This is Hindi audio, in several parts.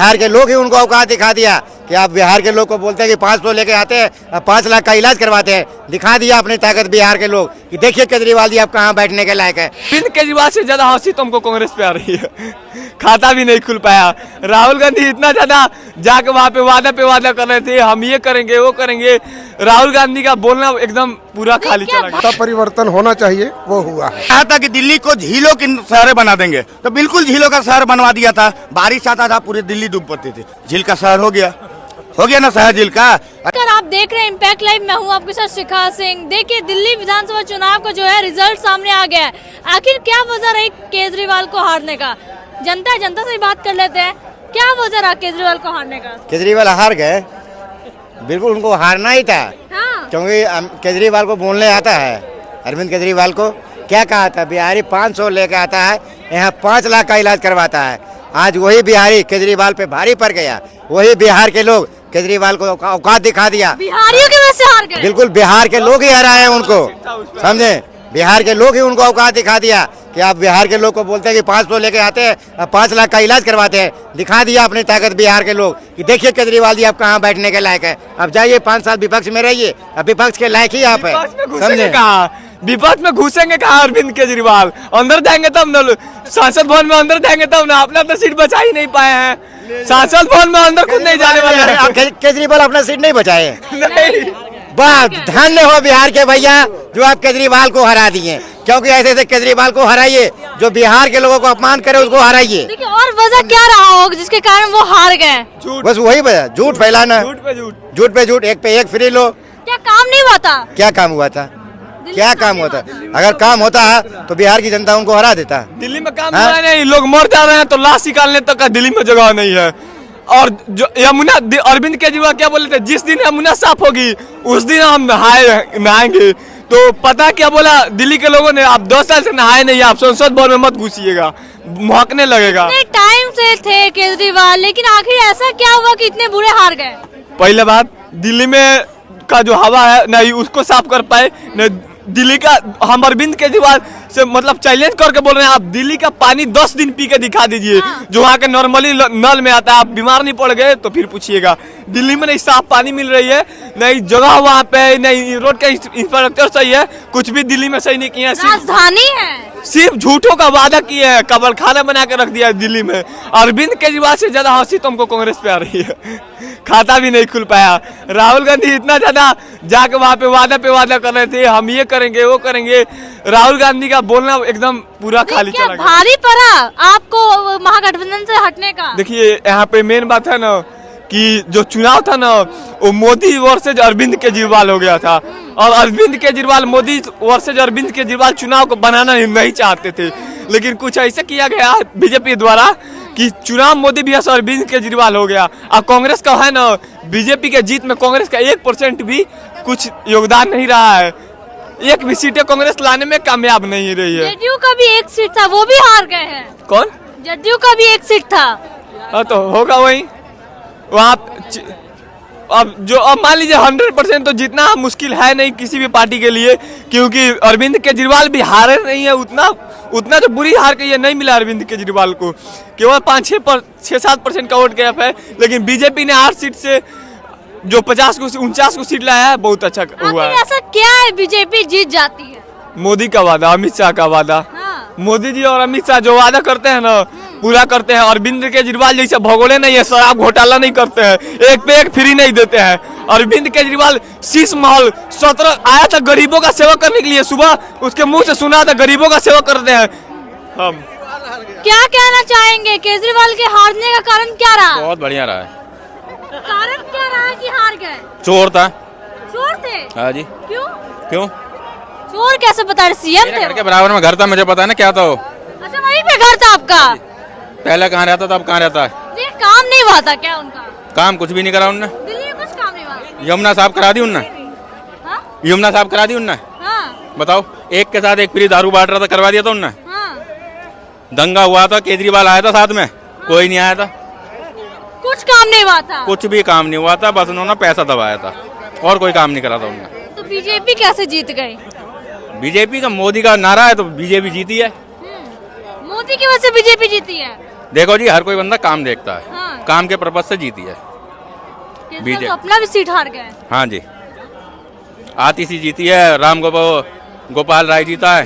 बिहार के लोग ही उनको औकात दिखा दिया कि आप बिहार के लोग को बोलते हैं कि 500 लेके आते हैं, 5 लाख का इलाज करवाते हैं। दिखा दिया अपनी ताकत बिहार के लोग कि देखिए केजरीवाल जी आप कहाँ बैठने के लायक है। अरविंद केजरीवाल से ज्यादा हंसी तुमको कांग्रेस पे आ रही है। खाता भी नहीं खुल पाया। राहुल गांधी इतना ज्यादा जाके वहाँ पे वादा कर रहे थे, हम ये करेंगे वो करेंगे। राहुल गांधी का बोलना एकदम पूरा खाली चला गया। परिवर्तन होना चाहिए, वो हुआ है। कहा था कि दिल्ली को झीलों के शहर बना देंगे, तो बिल्कुल झीलों का शहर बनवा दिया था। बारिश आता था पूरी दिल्ली डूब पड़ती थी। झील का शहर हो गया ना शहर झील का। अगर आप देख रहे हैं इम्पैक्ट लाइव, मैं हूं आपके साथ शिखा सिंह। देखिए दिल्ली विधानसभा चुनाव का जो है रिजल्ट सामने आ गया है। आखिर क्या वजह रही केजरीवाल को हारने का? जनता से बात कर लेते हैं, क्या वजह रहा केजरीवाल को हारने का? केजरीवाल हार गए, बिल्कुल उनको हारना ही था। हाँ। क्योंकि केजरीवाल को बोलने आता है। अरविंद केजरीवाल को क्या कहा था, बिहारी 500 लेके आता है, यहाँ 5 लाख का इलाज करवाता है। आज वही बिहारी केजरीवाल पे भारी पड़ गया। वही बिहार के लोग केजरीवाल को औकात दिखा दिया। बिहारियों की वजह से हार गए। बिल्कुल बिहार के लोग ही हराए हैं उनको, समझे? बिहार के लोग ही उनको औकात दिखा दिया कि आप बिहार के लोग को बोलते हैं कि 500 लेके आते हैं, 5 लाख का इलाज करवाते हैं। दिखा दिया अपनी ताकत बिहार के लोग कि देखिए केजरीवाल जी आप कहाँ बैठने के लायक है। अब जाइए 5 साल विपक्ष में रहिए, अब विपक्ष के लायक ही आप है, समझे? विपक्ष में घुसेंगे कहाँ अरविंद केजरीवाल? अंदर जाएंगे तब न, संसद भवन में अंदर जाएंगे तब ना। अपना तो सीट बचा ही नहीं पाए हैं। संसद भवन में अंदर खुद नहीं जाने वाले हैं। केजरीवाल अपना सीट नहीं बचाए। नहीं, वाह, धन्य हो बिहार के भैया जो आप केजरीवाल को हरा दिए। क्योंकि ऐसे केजरीवाल को हराइए, जो बिहार के लोगों को अपमान करे उसको हराइए। देखिए और वजह क्या रहा होगा जिसके कारण वो हार गए? बस वही वजह, झूठ फैलाना, झूठ पे झूठ, झूठ पे झूठ, एक पे एक फ्री लो। क्या काम नहीं हुआ था? क्या काम हुआ था? क्या काम होता? अगर काम होता तो बिहार की जनता उनको हरा देता। दिल्ली में काम हुआ नहीं, लोग मर जा रहे हैं तो लाश निकालने तक का दिल्ली में जगह नहीं है। और जो यमुना, अरविंद केजरीवाल क्या बोले थे, जिस दिन यमुना साफ होगी उस दिन हम नहाएंगे। तो पता क्या बोला दिल्ली के लोगों ने, आप 2 साल से नहाए नहीं, आप संसद भवन में मत घुसिएगा, महकने लगेगा। इतने टाइम से थे केजरीवाल, लेकिन आखिर ऐसा क्या हुआ कि इतने बुरे हार गए? पहले बात, दिल्ली में का जो हवा है नहीं उसको साफ कर पाए, न दिल्ली का। हम अरविंद केजरीवाल से मतलब चैलेंज करके बोल रहे हैं, आप दिल्ली का पानी 10 दिन पी के दिखा दीजिए। हाँ। जो वहाँ के नॉर्मली नल में आता है। आप बीमार नहीं पड़ गए तो फिर पूछिएगा। दिल्ली में नहीं साफ पानी मिल रही है, नहीं जगह वहाँ पे, नहीं रोड का इंफ्रास्ट्रक्चर सही है, कुछ भी दिल्ली में सही नहीं किया। राजधानी है, सिर्फ झूठों का वादा किए हैं, कबल खाना बना के रख दिया है दिल्ली में। अरविंद केजरीवाल से ज्यादा हंसी तुमको कांग्रेस पे आ रही है। खाता भी नहीं खुल पाया। राहुल गांधी इतना ज्यादा जाके वहाँ पे वादा कर रहे थे, हम ये करेंगे वो करेंगे। राहुल गांधी का बोलना एकदम पूरा खाली क्या चला गया। भारी पड़ा आपको महागठबंधन से हटने का? देखिए यहाँ पे मेन बात है ना कि जो चुनाव था ना वो मोदी वर्सेज अरविंद केजरीवाल हो गया था। और अरविंद केजरीवाल, मोदी वर्सेज अरविंद केजरीवाल चुनाव को बनाना नहीं चाहते थे, लेकिन कुछ ऐसा किया गया बीजेपी द्वारा कि चुनाव मोदी भी अरविंद केजरीवाल हो गया। और कांग्रेस का है ना, बीजेपी के जीत में कांग्रेस का 1% भी कुछ योगदान नहीं रहा है। एक भी सीटें कांग्रेस लाने में कामयाब नहीं रही है। जदयू का भी एक सीट था, वो भी हार गए हैं। कौन? जदयू का भी एक सीट था। हाँ तो होगा वही वहाँ। अब मान लीजिए 100% तो जीतना मुश्किल है नहीं किसी भी पार्टी के लिए, क्योंकि अरविंद केजरीवाल भी हारे नहीं है उतना तो बुरी हार के ये नहीं मिला अरविंद केजरीवाल को। केवल 5-6-7% का वोट गैप है। लेकिन बीजेपी ने 8 सीट से जो 49 को सीट लाया है, बहुत अच्छा हुआ है। ऐसा क्या है बीजेपी जीत जाती है? मोदी का वादा, अमित शाह का वादा। हाँ। मोदी जी और अमित शाह जो वादा करते हैं ना पूरा करते हैं। अरविंद केजरीवाल जैसे भगोड़े नहीं है, शराब घोटाला नहीं करते हैं, एक पे एक फ्री नहीं देते हैं। अरविंद केजरीवाल शीश महल 17 आया था गरीबों का सेवा करने के लिए, सुबह उसके मुंह से सुना था गरीबों का सेवा करते हैं हम। क्या कहना चाहेंगे, केजरीवाल के हारने का कारण क्या रहा? बहुत बढ़िया रहा है। कारण क्या रहा कि हार गए? चोर था। चोर थे? हाँ जी। क्यों? चोर कैसे बता रहे? सीएम थे? घर के बराबर में घर था, मुझे पता है ना क्या था वो। अच्छा वहीं पे घर था आपका? पहले कहाँ रहता था, अब कहाँ रहता है? ये काम नहीं हुआ था क्या उनका? काम कुछ भी नहीं करा उनने। दिल्ली में कुछ काम नहीं हुआ? यमुना साफ करा दी उनने। हाँ? यमुना साफ करा दी उनने। हाँ। बताओ, एक के साथ एक फ्री दारू बांट रहा था, करवा दिया था उनने। हाँ। दंगा हुआ था, केजरीवाल आया था साथ में, कोई नहीं आया था। कुछ काम नहीं हुआ था? कुछ भी काम नहीं हुआ था, बस उन्होंने पैसा दबाया था और कोई काम नहीं करा था उन्होंने। तो बीजेपी कैसे जीत गई? बीजेपी का, मोदी का नारा है तो बीजेपी जीती है। मोदी की वजह से बीजेपी जीती है। देखो जी, हर कोई बंदा काम देखता है। हाँ। काम के पर्पज से जीती है। केजरीवाल बीजेपी। तो अपना भी सीट हार गए। हाँ जी, आती सी जीती है, गोपाल राय जीता है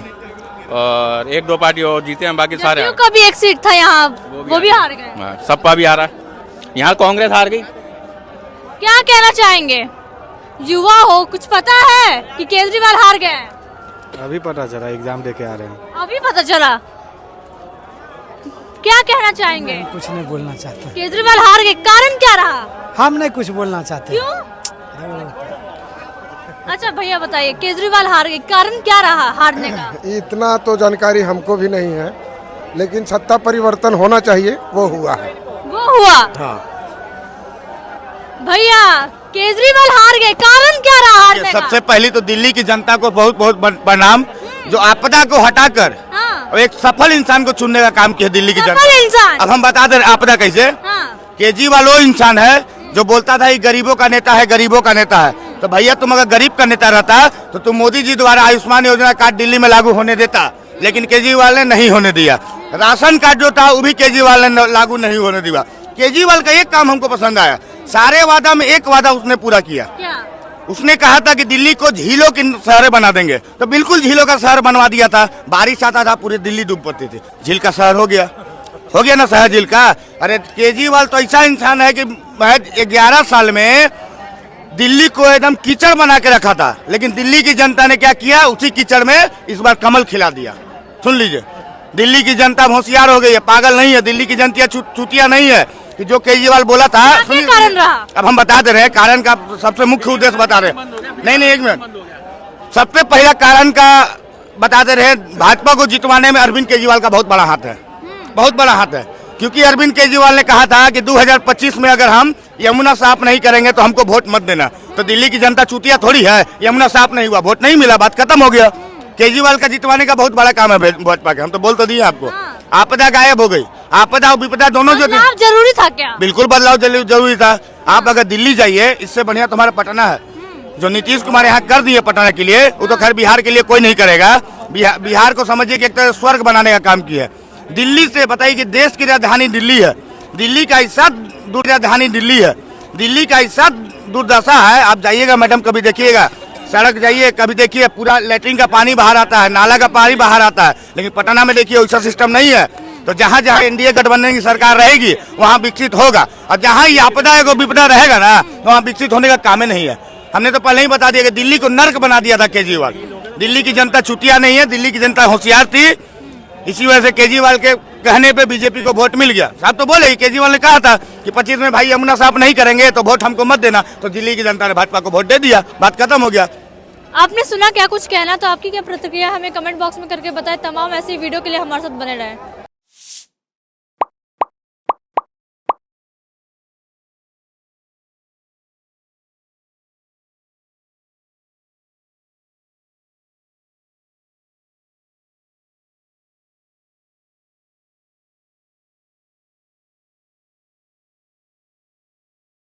और एक दो पार्टी और जीते हैं, बाकी सारे जदयू का भी एक सीट था यहाँ, वो भी हार गए। हाँ, सपा भी हारा। यहाँ कांग्रेस हार गई। क्या कहना चाहेंगे? युवा हो, कुछ पता है कि केजरीवाल हार गए हैं? अभी पता चला, एग्जाम देके आ रहे हैं। अभी पता चला। क्या कहना चाहेंगे? कुछ नहीं बोलना चाहते। केजरीवाल हार गए, कारण क्या रहा? हम नहीं कुछ बोलना चाहते। क्यों? अच्छा भैया बताइए, केजरीवाल हार गए, कारण क्या रहा हारने का? इतना तो जानकारी हमको भी नहीं है, लेकिन सत्ता परिवर्तन होना चाहिए, वो हुआ है। वो हुआ। हाँ। भैया केजरीवाल हार गए, कारण क्या रहा हारने का? सबसे पहली तो दिल्ली की जनता को बहुत बहुत प्रणाम, जो आपदा को हटाकर हाँ। और एक सफल इंसान को चुनने का काम किया दिल्ली की जनता। सफल इंसान। अब हम बता दें आपदा कैसे। हाँ। केजरीवाल वो इंसान है जो बोलता था कि गरीबों का नेता है, गरीबों का नेता है। तो भैया तुम अगर गरीब का नेता रहता तो तुम मोदी जी द्वारा आयुष्मान योजना कार्ड दिल्ली में लागू होने देता, लेकिन केजरीवाल ने नहीं होने दिया। राशन कार्ड जो था वो भी केजरीवाल ने लागू नहीं होने दिया। केजरीवाल का एक काम हमको पसंद आया, सारे वादा में एक वादा उसने पूरा किया। क्या? उसने कहा था कि दिल्ली को झीलों के शहर बना देंगे, तो बिल्कुल झीलों का शहर बनवा दिया था। बारिश आता था पूरी दिल्ली डूब पड़ती थी, झील का शहर हो गया ना शहर झील का। अरे केजरीवाल तो ऐसा इंसान है कि महज 11 साल में दिल्ली को एकदम कीचड़ बना के रखा था, लेकिन दिल्ली की जनता ने क्या किया, उसी कीचड़ में इस बार कमल खिला दिया। सुन लीजिए, दिल्ली की जनता होशियार हो गई है, पागल नहीं है। दिल्ली की जनता चुतिया नहीं है कि जो केजरीवाल बोला था। क्या कारण रहा? अब हम बता दे रहे हैं कारण का सबसे मुख्य उद्देश्य बता रहे हैं। नहीं एक मिनट, सबसे पहला कारण का बता दे रहे हैं, भाजपा को जितवाने में अरविंद केजरीवाल का बहुत बड़ा हाथ है, बहुत बड़ा हाथ है। क्योंकि अरविंद केजरीवाल ने कहा था कि 2025 में अगर हम यमुना साफ नहीं करेंगे तो हमको वोट मत देना। तो दिल्ली की जनता चूतिया थोड़ी है, यमुना साफ नहीं हुआ, वोट नहीं मिला, बात खत्म हो गया। केजरीवाल का जितवाने का बहुत बड़ा काम है भाजपा के, हम तो बोल तो दिए आपको। आपदा गायब हो गई, आपदा और विपदा दोनों जो बदलाव जरूरी था क्या? बिल्कुल बदलाव जरूरी था। आप अगर दिल्ली जाइए, इससे बढ़िया तुम्हारा पटना है, जो नीतीश कुमार यहाँ कर दिए पटना के लिए, वो तो खैर बिहार के लिए कोई नहीं करेगा। बिहार को समझिए कि एक तरह स्वर्ग बनाने का काम किया है। दिल्ली से बताइए कि देश की राजधानी दिल्ली है, दिल्ली का ऐसा राजधानी दिल्ली है, दिल्ली का ऐसा दुर्दशा है। आप जाइएगा मैडम, कभी देखिएगा, सड़क जाइए कभी देखिए, पूरा लेटरिन का पानी बाहर आता है, नाला का पानी बाहर आता है। लेकिन पटना में देखिए वैसा सिस्टम नहीं है। तो जहाँ जहाँ एनडीए गठबंधन की सरकार रहेगी वहाँ विकसित होगा, और जहाँ ये आपदा है विपदा रहेगा ना, वहाँ विकसित होने का काम ही नहीं है। हमने तो पहले ही बता दिया कि दिल्ली को नर्क बना दिया था केजरीवाल। दिल्ली की जनता चुतिया नहीं है, दिल्ली की जनता होशियार थी। इसी वजह से केजरीवाल के कहने पे बीजेपी को वोट मिल गया। साहब तो बोले, केजरीवाल ने कहा था कि 25 में भाई यमुना साफ नहीं करेंगे तो वोट हमको मत देना, तो दिल्ली की जनता ने भाजपा को वोट दे दिया, बात खत्म हो गया। आपने सुना क्या कुछ कहना, तो आपकी क्या प्रतिक्रिया हमें कमेंट बॉक्स में करके बताएं। तमाम ऐसी वीडियो के लिए हमारे साथ बने रहें।